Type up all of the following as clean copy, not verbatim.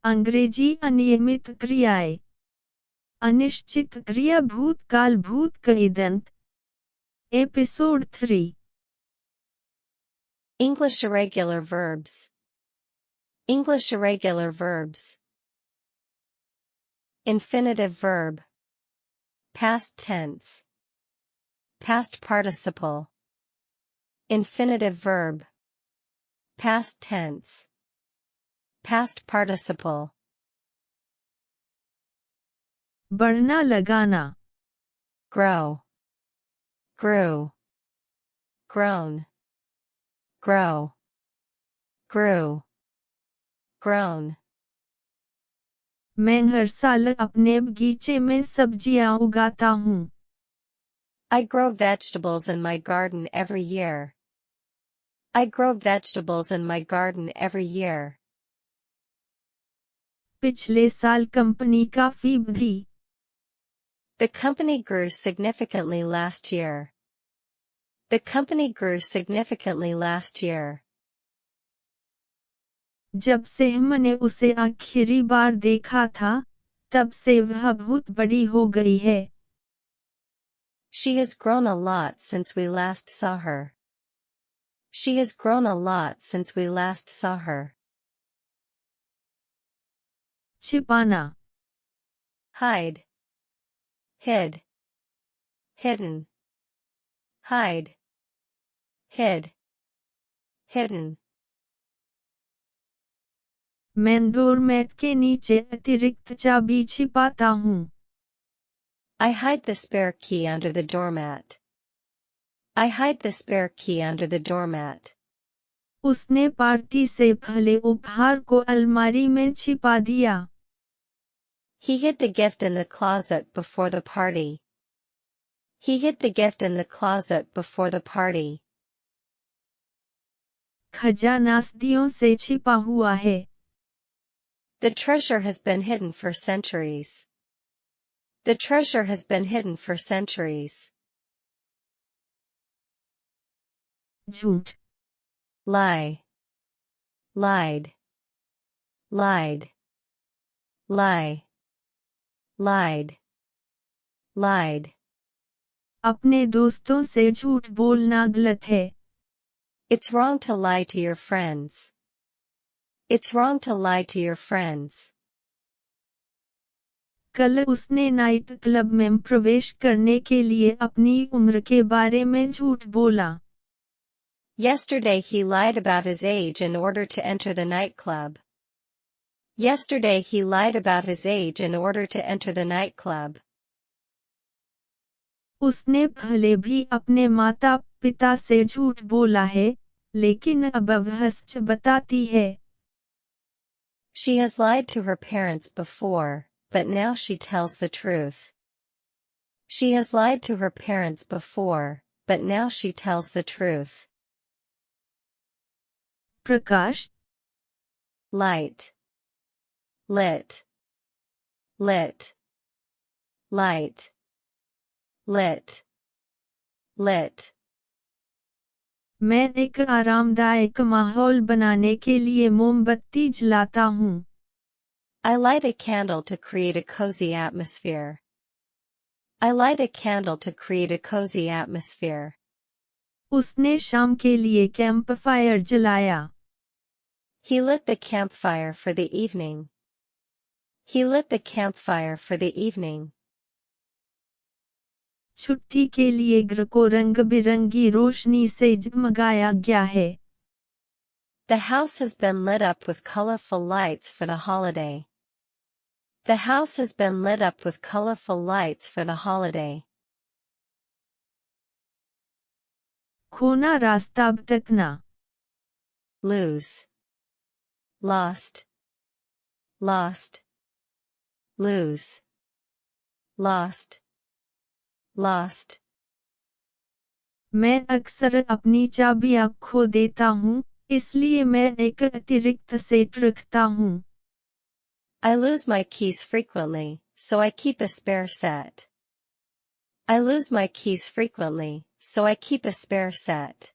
अंग्रेजी अनियमित क्रियाएं। अनिश्चित क्रिया भूतकाल भूतकालिदंत। Episode 3। English irregular verbs. English irregular verbs. Infinitive verb. Past tense. Past participle. Infinitive verb. Past tense. Past participle. बढ़ना लगाना। Grow. Grew. Grown. Grow. Grew. Grown. मैं हर साल अपने बगीचे में सब्जियां उगाता हूँ। I grow vegetables in my garden every year. I grow vegetables in my garden every year. पिछले साल कंपनी काफी बढ़ी। The company grew significantly last year. The company grew significantly last year. जब से मैंने उसे आखिरी बार देखा था, तब से वह बहुत बड़ी हो गई है। She has grown a lot since we last saw her. She has grown a lot since we last saw her. छिपाना। Hide. Hid. Hidden. Hide. Hid. Hidden. मैं डोरमेट के नीचे अतिरिक्त चाबी छिपाता हूँ। I hide the spare key under the doormat. I hide the spare key under the doormat. उसने party से पहले उपहार को अलमारी में छिपा दिया। He hid the gift in the closet before the party. He hid the gift in the closet before the party. खजाना सदियों से छिपा हुआ है। The treasure has been hidden for centuries. The treasure has been hidden for centuries. झूठ। Lie. Lied. Lied. Lie. Lied. Lied. अपने दोस्तों से झूठ बोलना गलत है। It's wrong to lie to your friends. It's wrong to lie to your friends. कल उसने नाइट क्लब में प्रवेश करने के लिए अपनी उम्र के बारे में झूठ बोला। Yesterday he lied about his age in order to enter the nightclub. Yesterday he lied about his age in order to enter the nightclub. उसने पहले भी अपने माता पिता से झूठ बोला है, लेकिन अब वह सच बताती है। She has lied to her parents before, but now she tells the truth. She has lied to her parents before, but now she tells the truth. Prakash. Light. Lit. Lit. Light. Lit. Lit. मैं एक आरामदायक माहौल बनाने के लिए मोमबत्ती जलाता हूँ। I light a candle to create a cozy atmosphere. I light a candle to create a cozy atmosphere. उसने शाम के लिए कैंपफायर जलाया। He lit the campfire for the evening. He lit the campfire for the evening. छुट्टी के लिए घर को रंग बिरंगी रोशनी से जगमगाया गया है। The house has been lit up with colorful lights for the holiday. The house has been lit up with colorful lights for the holiday. खोना रास्ता भटकना। Lose. Lost. Lost. Lose. Lost. Lost. मैं अक्सर अपनी चाबियां खो देता हूँ, इसलिए मैं एक अतिरिक्त सेट रखता हूँ। I lose my keys frequently, so I keep a spare set. I lose my keys frequently, so I keep a spare set.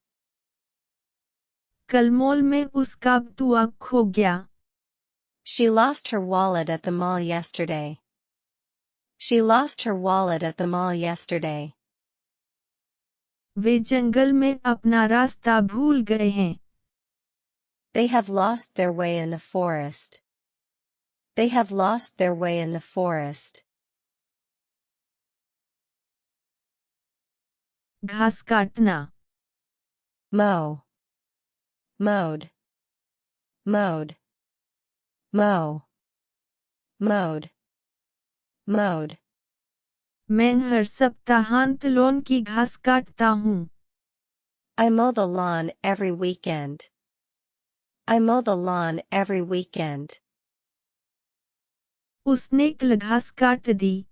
कल मॉल में उसका बटुआ खो गया। She lost her wallet at the mall yesterday. She lost her wallet at the mall yesterday. वे जंगल में अपना रास्ता भूल गए हैं. They have lost their way in the forest. They have lost their way in the forest. घास काटना. Mow. Mowed. Mowed. Mow. Mowed. Mowed. मैं हर सप्ताहांत लॉन की घास काटता हूँ. I mow the lawn every weekend. I mow the lawn every weekend. उसने कल घास काट दी.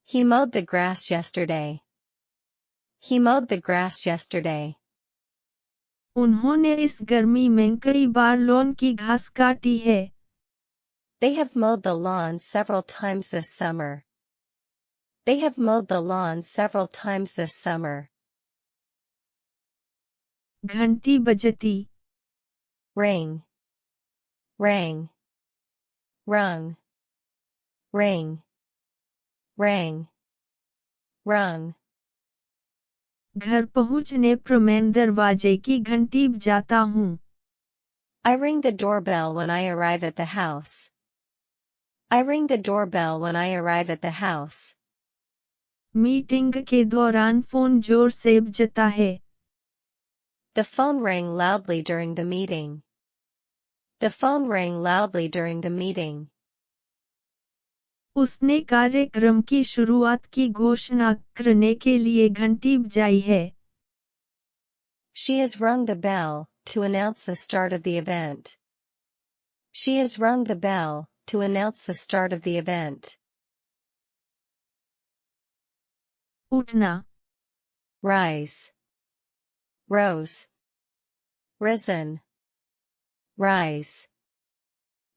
He mowed the grass yesterday. He mowed the grass yesterday. उन्होंने इस गर्मी में कई बार लॉन की घास काटी है. They have mowed the lawn several times this summer. They have mowed the lawn several times this summer. घंटी बजती. Ring. Rang. Rung. Ring. Rang. Rung. घर पहुंचने पर मैं दरवाजे की घंटी बजाता हूँ. I ring the doorbell when I arrive at the house. I ring the doorbell when I arrive at the house. Meeting के दौरान फोन जोर से बजता है. The phone rang loudly during the meeting. The phone rang loudly during the meeting. उसने कार्यक्रम की शुरुआत की घोषणा करने के लिए घंटी बजाई है. She has rung the bell to announce the start of the event. She has rung the bell to announce the start of the event. उठना. Rise. Rose. Risen. Rise.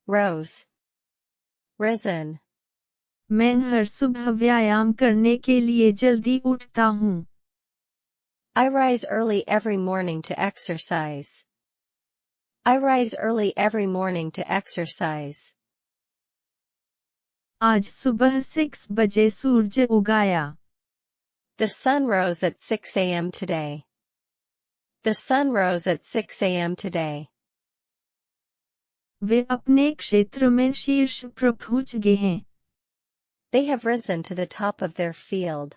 Rose. Risen. मैं हर सुबह व्यायाम करने के लिए जल्दी उठता हूँ. I rise early every morning to exercise. I rise early every morning to exercise. आज सुबह 6 बजे सूरज उगाया. The sun rose at 6 a.m. today. The sun rose at 6 a.m. today. वे अपने क्षेत्र में शीर्ष पर पहुंच गए हैं. They have risen to the top of their field.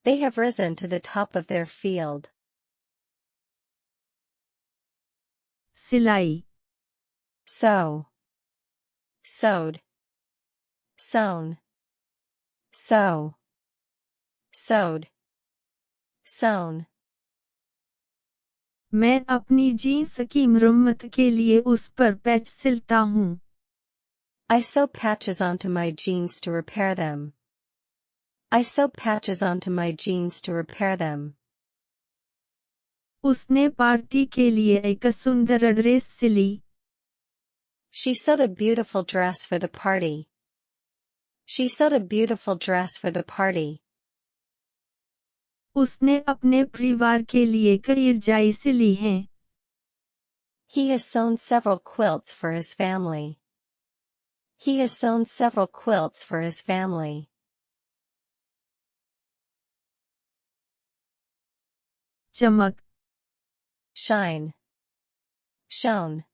They have risen to the top of their field. सिलाई. Sew. Sewed. Sewn. Sew. Sewed. Sewn. मैं अपनी जीन्स की मरम्मत के लिए उस पर पैच सिलता हूँ. I sew patches onto my jeans to repair them. I sew patches onto my jeans to repair them. उसने पार्टी के लिए एक सुंदर dress silly. She sewed a beautiful dress for the party. She sewed a beautiful dress for the party. उसने अपने परिवार के लिए कई रजाई सिली हैं. He has sewn several quilts for his family. He has sewn several quilts for his family. चमक. Shine. Shone.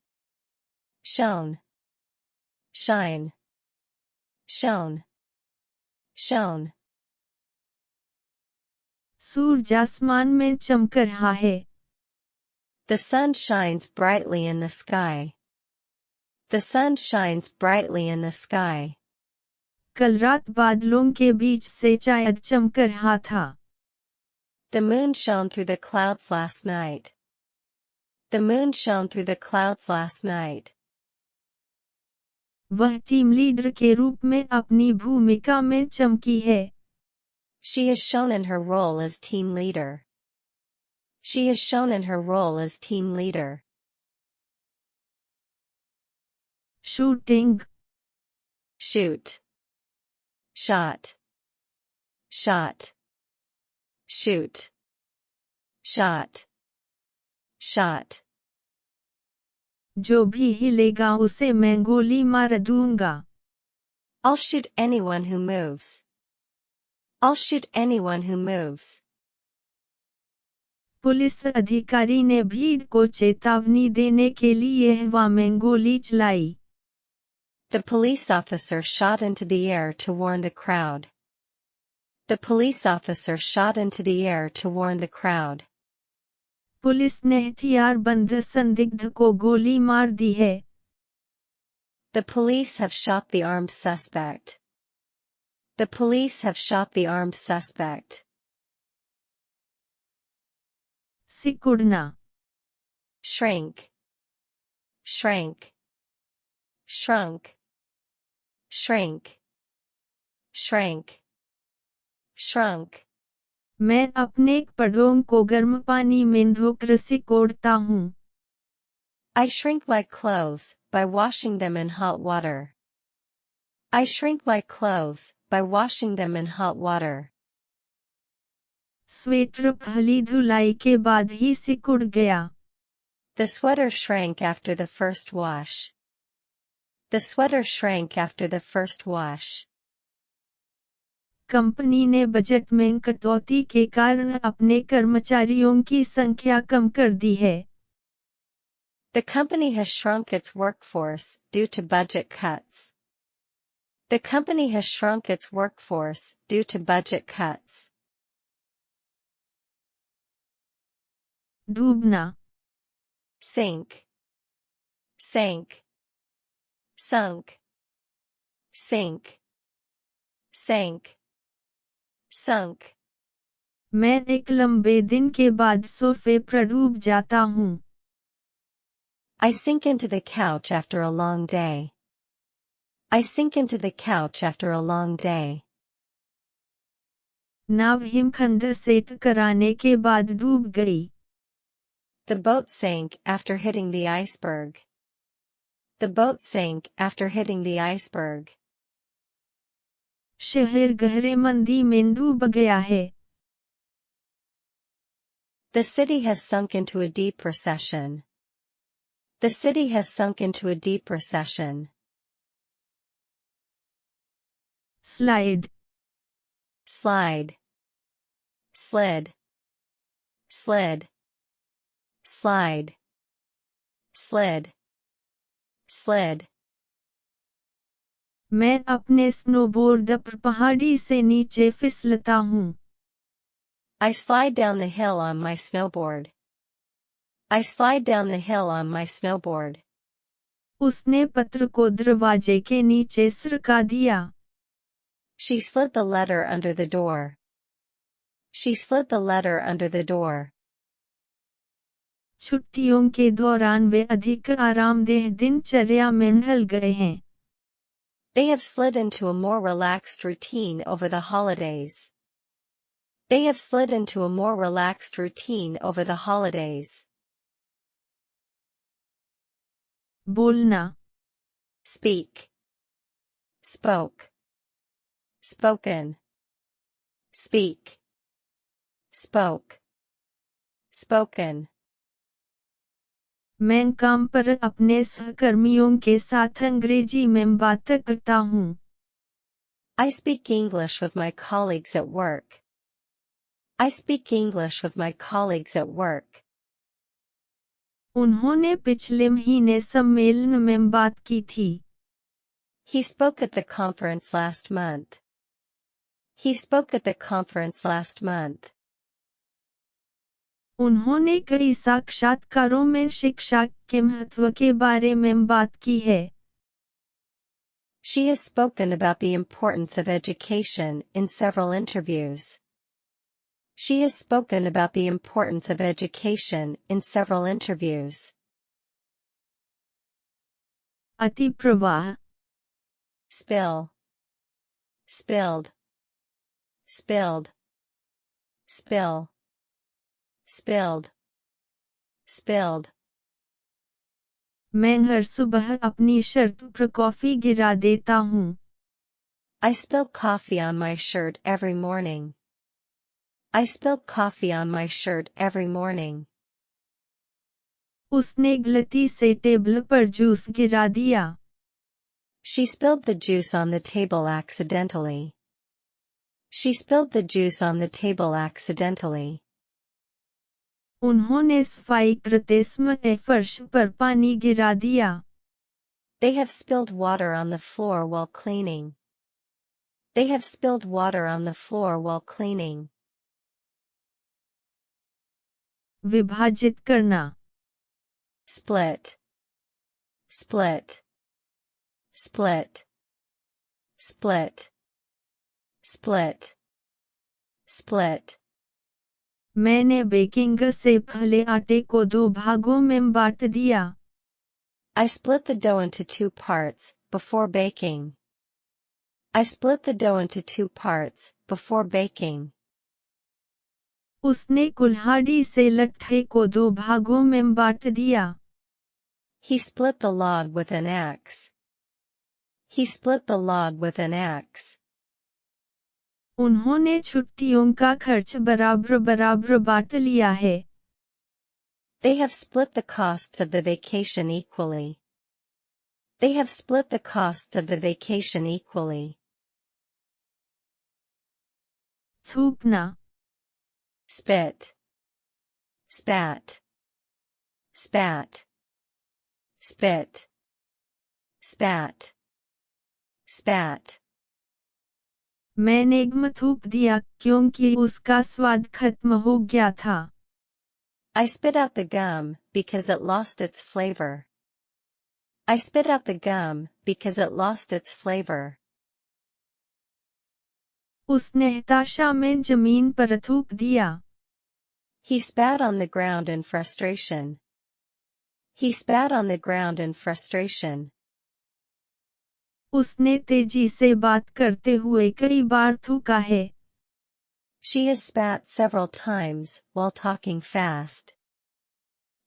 Shone. Shine. Shone. Shone. सूरज आसमान में चमक रहा है. The sun shines brightly in the sky. The sun shines brightly in the sky. कल रात बादलों के बीच से चाँद चमक रहा था. The moon shone through the clouds last night. The moon shone through the clouds last night. वह टीम लीडर के रूप में अपनी भूमिका में चमकी है. She is shown in her role as team leader. She is shown in her role as team leader. Shooting. Shoot. Shot. Shot. Shoot. Shot. Shot. जो भी हिलेगा उसे मैं गोली मार दूंगा। I'll shoot anyone who moves. I'll shoot anyone who moves. Police अधिकारी ने भीड़ को चेतावनी देने के लिए हवा में गोली चलाई। The police officer shot into the air to warn the crowd. The police officer shot into the air to warn the crowd. Police ने हथियारबंद संदिग्ध को गोली मार दी है। The police have shot the armed suspect. The police have shot the armed suspect. सिकुड़ना, Shrink. Shrank. Shrunk. Shrink. Shrank. Shrunk. मैं अपने कपड़ों को गर्म पानी में धोकर सिकोड़ता हूँ। I shrink my clothes by washing them in hot water. I shrink my clothes by washing them in hot water. Sweater पहली धुलाई के बाद ही सिकुड़ गया। The sweater shrank after the first wash. The sweater shrank after the first wash. Company ने budget में कटौती के कारण अपने कर्मचारियों की संख्या कम कर दी है। The company has shrunk its workforce due to budget cuts. The company has shrunk its workforce due to budget cuts. Dumna, Sink. Sank. Sunk. Sink. Sank. Sunk. मैं एक लंबे दिन के बाद सोफे पर डूब जाता हूँ। I sink into the couch after a long day. I sink into the couch after a long day. नाव हिमखंड से टकराने के बाद डूब गई। The boat sank after hitting the iceberg. The boat sank after hitting the iceberg. शहर गहरे मंदी में डूब गया है। The city has sunk into a deep recession. The city has sunk into a deep recession. Slide, Slide. Slid. Slid. Slide. Slid. Slid. मैं अपने snowboard पर पहाड़ी से नीचे फिसलता हूँ। I slide down the hill on my snowboard. I slide down the hill on my snowboard. उसने पत्र को दरवाजे के नीचे सरका दिया। She slid the letter under the door. She slid the letter under the door. छुट्टियों के दौरान वे अधिक आरामदेह दिनचर्या में ढल गए हैं। They have slid into a more relaxed routine over the holidays. They have slid into a more relaxed routine over the holidays. बोलना, Speak. Spoke. Spoken. Speak. Spoke. Spoken. मैं काम पर अपने सहकर्मियों के साथ अंग्रेजी में बात करता हूँ। I speak English with my colleagues at work. I speak English with my colleagues at work. उन्होंने पिछले महीने सम्मेलन में बात की थी। He spoke at the conference last month. He spoke at the conference last month. उन्होंने कई साक्षात्कारों में शिक्षा के महत्व के बारे में बात की है। She has spoken about the importance of education in several interviews. She has spoken about the importance of education in several interviews. अति प्रवाह, Spill. Spilled. Spilled. Spill. Spilled. Spilled. मैं हर सुबह अपनी शर्ट पर कॉफी गिरा देता हूँ। I spill coffee on my shirt every morning. I spill coffee on my shirt every morning. उसने गलती से टेबल पर जूस गिरा दिया। She spilled the juice on the table accidentally. She spilled the juice on the table accidentally. उन्होंने सफाई करते समय फर्श पर पानी गिरा दिया। They have spilled water on the floor while cleaning. They have spilled water on the floor while cleaning. विभाजित करना। Split. Split. Split. Split. Split. Split. मैंने बेकिंग से पहले आटे को 2 भागों में बांट दिया। I split the dough into 2 parts before baking. I split the dough into 2 parts before baking. उसने कुल्हाड़ी से लट्ठे को 2 भागों में बांट दिया। He split the log with an axe. He split the log with an axe. उन्होंने छुट्टियों का खर्च बराबर बांट लिया है। They have split the costs of the vacation equally. They have split the costs of the vacation equally. थूकना। Spit. Spat. Spat. Spit. Spat. Spat. मैंने गम थूक दिया क्योंकि उसका स्वाद खत्म हो गया था। I spit out the gum because it lost its flavor. I spit out the gum because it lost its flavor. उसने हताशा में जमीन पर थूक दिया। He spat on the ground in frustration. He spat on the ground in frustration. उसने तेजी से बात करते हुए कई बार थूका है। She has spat several times while talking fast.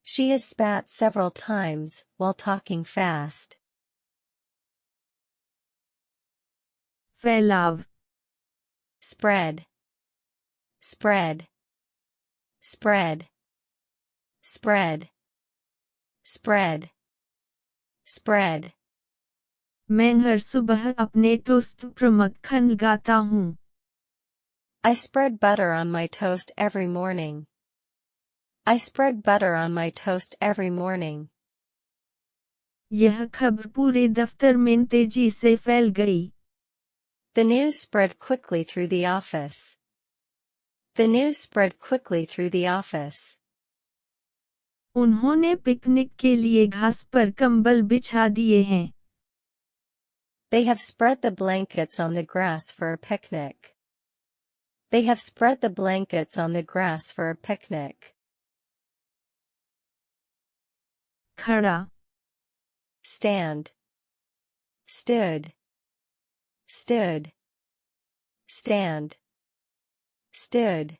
She has spat several times while talking fast. फैलाव। Spread. Spread. Spread. Spread. Spread. Spread. मैं हर सुबह अपने टोस्ट पर मक्खन लगाता हूँ। I spread butter on my toast every morning. I spread butter on my toast every morning. यह खबर पूरे दफ्तर में तेजी से फैल गई। The news spread quickly through the office. The news spread quickly through the office. उन्होंने पिकनिक के लिए घास पर कंबल बिछा दिए हैं। They have spread the blankets on the grass for a picnic. They have spread the blankets on the grass for a picnic. खड़ा। Stand. Stood. Stood. Stand. Stood.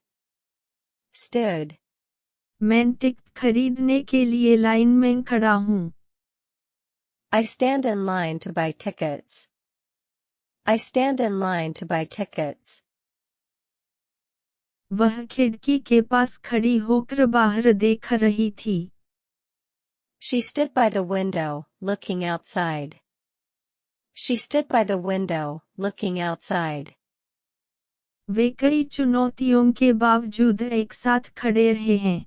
Stood. मैं टिकट खरीदने के लिए लाइन में खड़ा हूँ। I stand in line to buy tickets. I stand in line to buy tickets. वह खिड़की के पास खड़ी होकर बाहर देख रही थी। She stood by the window, looking outside. She stood by the window, looking outside. वे कई चुनौतियों के बावजूद एक साथ खड़े रहे हैं।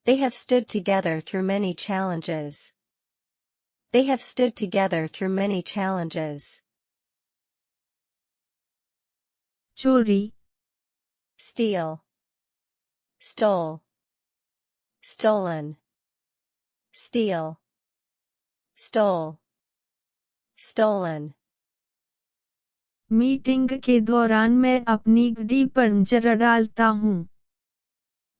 They have stood together through many challenges. They have stood together through many challenges. चोरी। Steal. Stole. Stolen. Steal. Stole. Stolen. Meeting के दौरान मैं अपनी घड़ी पर नजर डालता हूँ।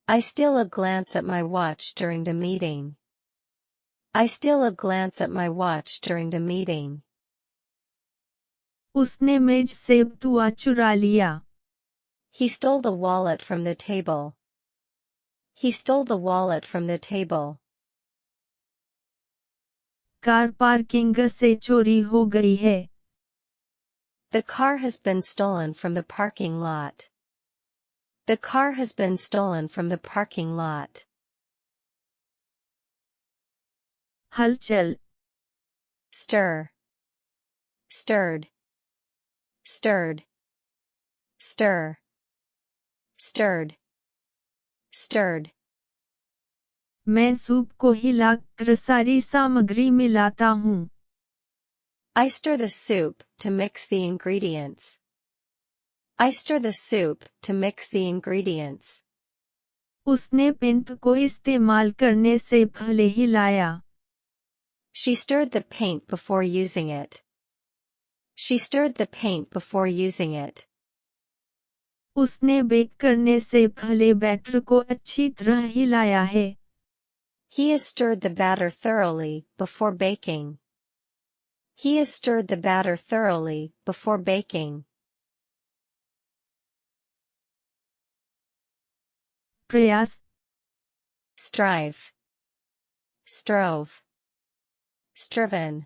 I steal a glance at my watch during the meeting. I steal a glance at my watch during the meeting. उसने मेज से बटुआ चुरा लिया। He stole the wallet from the table. He stole the wallet from the table. Car parking से चोरी हो गई है। The car has been stolen from the parking lot. The car has been stolen from the parking lot. हलचल. Stir. Stirred. Stirred. Stir. Stirred. Stirred. मैं soup को हिलाकर सारी सामग्री मिलाता हूँ. I stir the soup to mix the ingredients. I stir the soup to mix the ingredients. उसने paint को इस्तेमाल करने से पहले हिलाया. She stirred the paint before using it. She stirred the paint before using it. उसने bake करने से पहले बैटर को अच्छी तरह हिलाया है. He has stirred the batter thoroughly before baking. He has stirred the batter thoroughly before baking. प्रयास. Strive. Strove. Striven.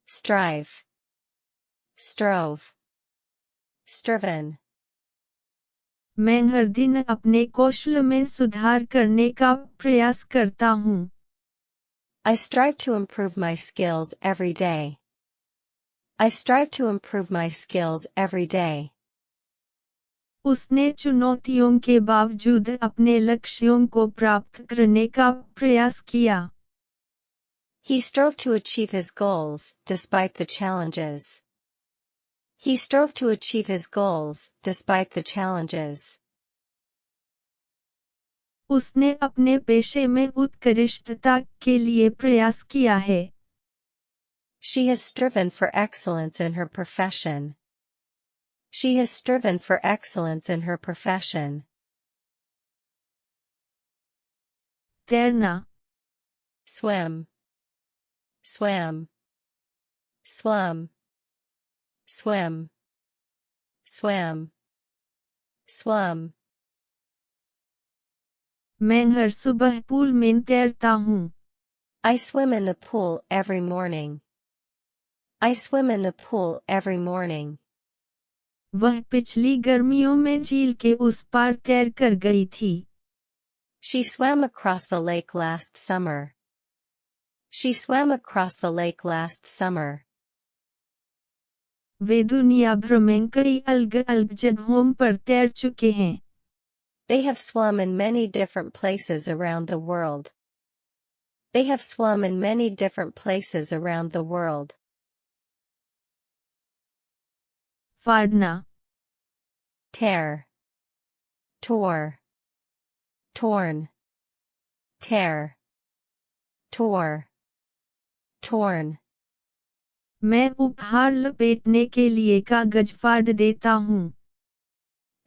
Strive. Strove. Striven. मैं हर दिन अपने कौशल में सुधार करने का प्रयास करता हूँ. I strive to improve my skills every day. I strive to improve my skills every day. उसने चुनौतियों के बावजूद अपने लक्ष्यों को प्राप्त करने का प्रयास किया. He strove to achieve his goals despite the challenges. He strove to achieve his goals despite the challenges. उसने अपने पेशे में उत्कृष्टता के लिए प्रयास किया है. She has striven for excellence in her profession. She has striven for excellence in her profession. तैरना. Swim. Swam. Swum. Swim. Swam. Swum. मैं हर सुबह पूल में तैरता हूँ. I swim in the pool every morning. I swim in the pool every morning. वह पिछली गर्मियों में झील के उस पार तैर कर गई थी. She swam across the lake last summer. She swam across the lake last summer. वे दुनिया भर में कई अलग-अलग जगहों पर तैर चुके हैं. They have swum in many different places around the world. They have swum in many different places around the world. फाड़ना. Tear. Tore. Torn. Tear. Tore. Torn. मैं उपहार लपेटने के लिए कागज फाड़ देता हूँ.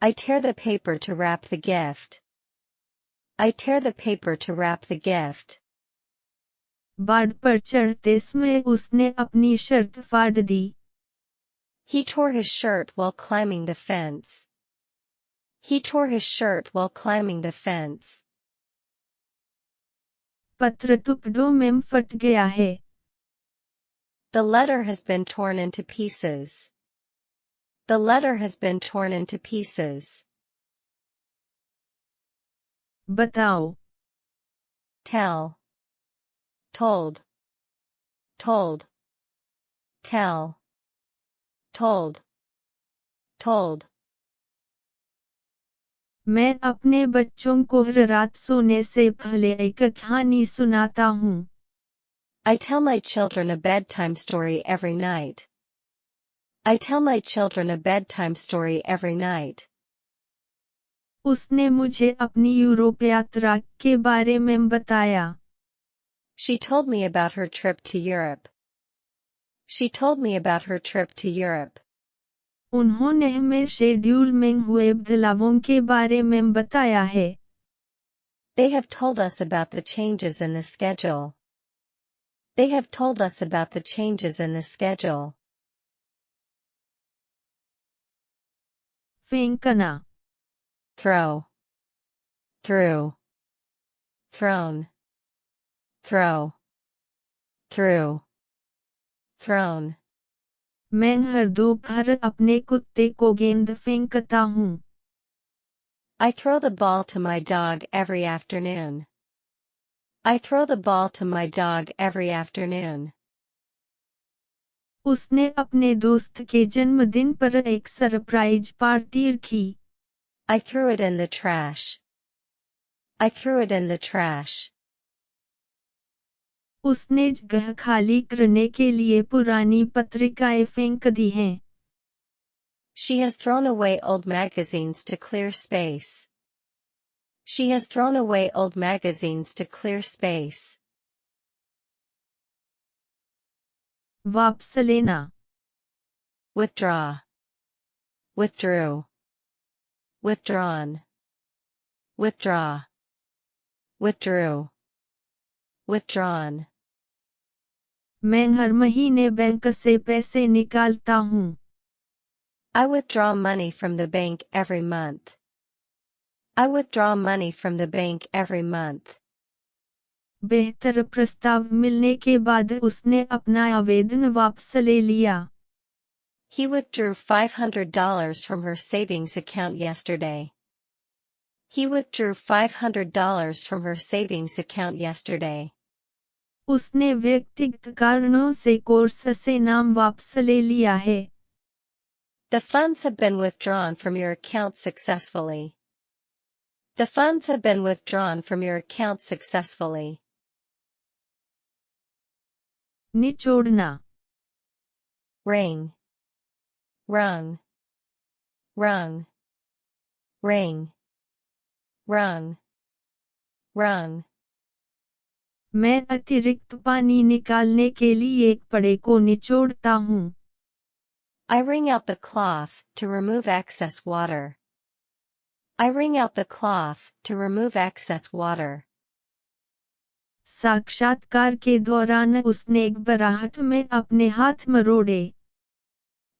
I tear the paper to wrap the gift. I tear the paper to wrap the gift. बाड़ पर चढ़ते समय उसने अपनी शर्ट फाड़ दी. He tore his shirt while climbing the fence. He tore his shirt while climbing the fence. पत्र टुकड़ों में फट गया है. The letter has been torn into pieces. The letter has been torn into pieces. बताओ. Tell. Told. Told. Tell. Told. Told. मैं अपने बच्चों को हर रात सोने से पहले एक कहानी सुनाता हूँ. I tell my children a bedtime story every night. I tell my children a bedtime story every night. उसने मुझे अपनी यूरोप यात्रा के बारे में बताया. She told me about her trip to Europe. She told me about her trip to Europe. उन्होंने हमें शेड्यूल में हुए बदलावों के बारे में बताया है. They have told us about the changes in the schedule. They have told us about the changes in the schedule. फेंकना. Throw. Through. Thrown. Throw. Through. Thrown. मैं हर दोपहर अपने कुत्ते को गेंद फेंकता हूँ. I throw the ball to my dog every afternoon. I throw the ball to my dog every afternoon. उसने अपने दोस्त के जन्मदिन पर एक सरप्राइज पार्टी रखी. I threw it in the trash. I threw it in the trash. उसने जगह खाली करने के लिए पुरानी पत्रिकाएं फेंक दी हैं. She has thrown away old magazines to clear space. She has thrown away old magazines to clear space. वापस लेना. Withdraw. Withdrew. Withdrawn. Withdraw. Withdrew. Withdrawn. मैं हर महीने बैंक से पैसे निकालता हूँ. I withdraw money from the bank every month. I withdraw money from the bank every month. बेहतर प्रस्ताव मिलने के बाद उसने अपना आवेदन वापस ले लिया. He withdrew $500 from her savings account yesterday. He withdrew $500 from her savings account yesterday. उसने व्यक्तिगत कारणों से कोर्स से नाम वापस ले लिया है. The funds have been withdrawn from your account successfully. The funds have been withdrawn from your account successfully. निचोड़ना. Ring. Rung. Rung. Ring. Rung. Rung. मैं अतिरिक्त पानी निकालने के लिए एक पड़े को निचोड़ता हूँ. I wring out the cloth to remove excess water. I wring out the cloth to remove excess water. साक्षात्कार के दौरान उसने घबराहट में अपने हाथ मरोड़े.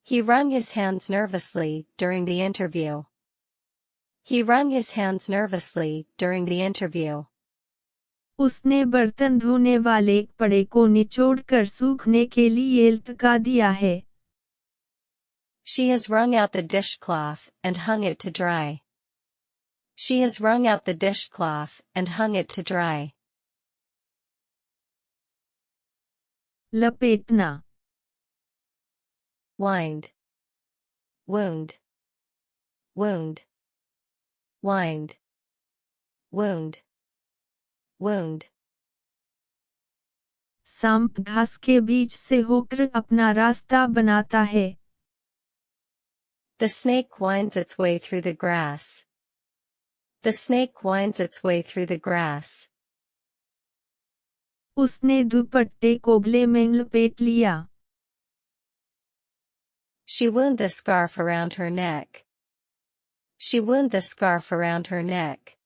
He wrung his hands nervously during the interview. He wrung his hands nervously during the interview. उसने बर्तन धोने वाले कपड़े को निचोड़कर सूखने के लिए लटका दिया है. She has wrung out the dishcloth and hung it to dry. She has wrung out the dishcloth and hung it to dry. लपेटना. Wind. Wound. Wound. Wind. Wound. Wound. सांप घास के बीच से होकर अपना रास्ता बनाता है. The snake winds its way through the grass. The snake winds its way through the grass. उसने दुपट्टे को गले में लपेट लिया. She wound the scarf around her neck. She wound the scarf around her neck.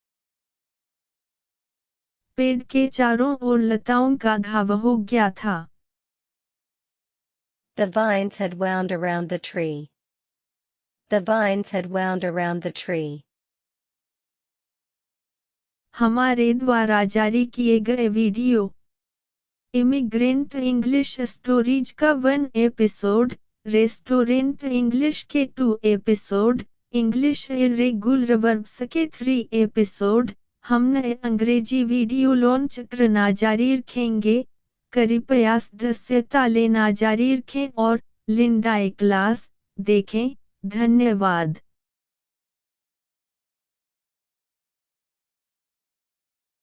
पेड़ के चारों ओर लताओं का घाव हो गया था. The vines had wound around the tree. The vines had wound around the tree. हमारे द्वारा जारी किए गए वीडियो इमिग्रेंट इंग्लिश स्टोरीज का 1 एपिसोड, रेस्टोरेंट इंग्लिश के 2 एपिसोड, इंग्लिश इरेगुलर वर्ब्स के 3 एपिसोड. हम नए अंग्रेजी वीडियो लॉन्च करना जारी रखेंगे. कृपया सदस्यता लेना जारी रखें और लिंडा क्लास देखें. धन्यवाद.